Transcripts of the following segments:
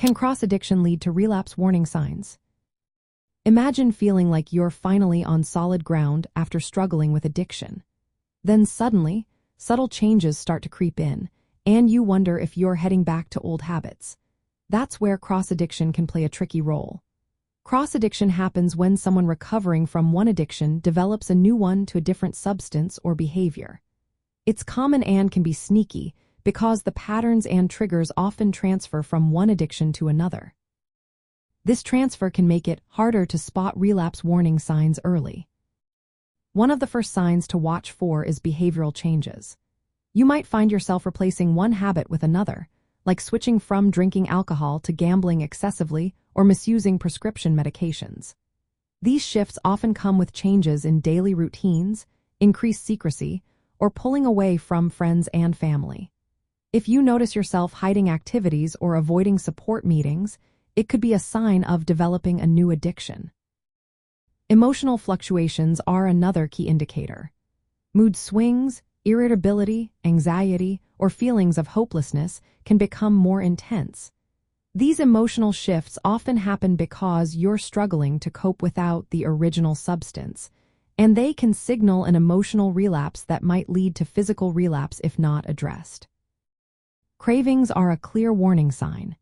Can cross-addiction lead to relapse warning signs? Imagine feeling like you're finally on solid ground after struggling with addiction. Then suddenly, subtle changes start to creep in, and you wonder if you're heading back to old habits. That's where cross-addiction can play a tricky role. Cross-addiction happens when someone recovering from one addiction develops a new one to a different substance or behavior. It's common and can be sneaky because the patterns and triggers often transfer from one addiction to another. This transfer can make it harder to spot relapse warning signs early. One of the first signs to watch for is behavioral changes. You might find yourself replacing one habit with another, like switching from drinking alcohol to gambling excessively or misusing prescription medications. These shifts often come with changes in daily routines, increased secrecy, or pulling away from friends and family. If you notice yourself hiding activities or avoiding support meetings, it could be a sign of developing a new addiction. Emotional fluctuations are another key indicator. Mood swings, irritability, anxiety, or feelings of hopelessness can become more intense. These emotional shifts often happen because you're struggling to cope without the original substance, and they can signal an emotional relapse that might lead to physical relapse if not addressed. Cravings are a clear warning sign.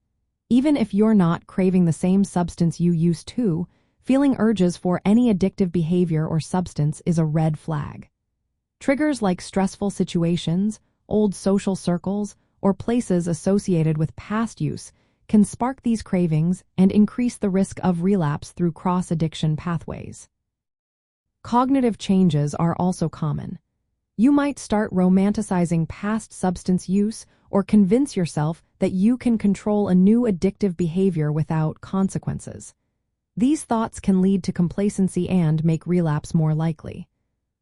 Even if you're not craving the same substance you used to, feeling urges for any addictive behavior or substance is a red flag. Triggers like stressful situations, old social circles, or places associated with past use can spark these cravings and increase the risk of relapse through cross-addiction pathways. Cognitive changes are also common. You might start romanticizing past substance use or convince yourself that you can control a new addictive behavior without consequences. These thoughts can lead to complacency and make relapse more likely.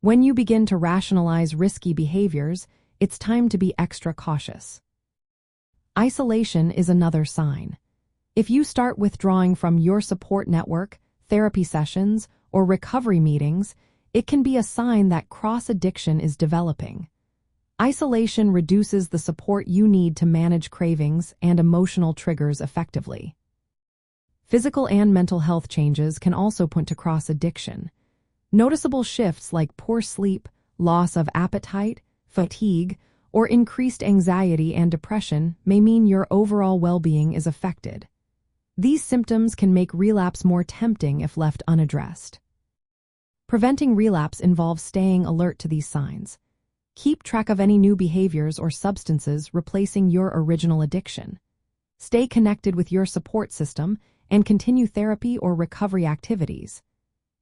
When you begin to rationalize risky behaviors, it's time to be extra cautious. Isolation is another sign. If you start withdrawing from your support network, therapy sessions, or recovery meetings, it can be a sign that cross-addiction is developing. Isolation reduces the support you need to manage cravings and emotional triggers effectively. Physical and mental health changes can also point to cross-addiction. Noticeable shifts like poor sleep, loss of appetite, fatigue, or increased anxiety and depression may mean your overall well-being is affected. These symptoms can make relapse more tempting if left unaddressed. Preventing relapse involves staying alert to these signs. Keep track of any new behaviors or substances replacing your original addiction. Stay connected with your support system and continue therapy or recovery activities.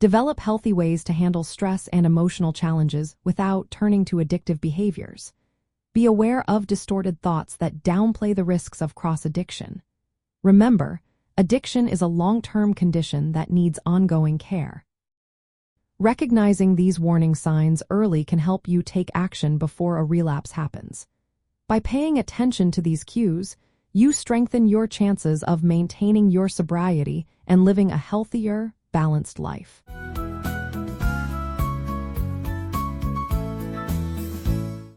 Develop healthy ways to handle stress and emotional challenges without turning to addictive behaviors. Be aware of distorted thoughts that downplay the risks of cross-addiction. Remember, addiction is a long-term condition that needs ongoing care. Recognizing these warning signs early can help you take action before a relapse happens. By paying attention to these cues, you strengthen your chances of maintaining your sobriety and living a healthier, balanced life.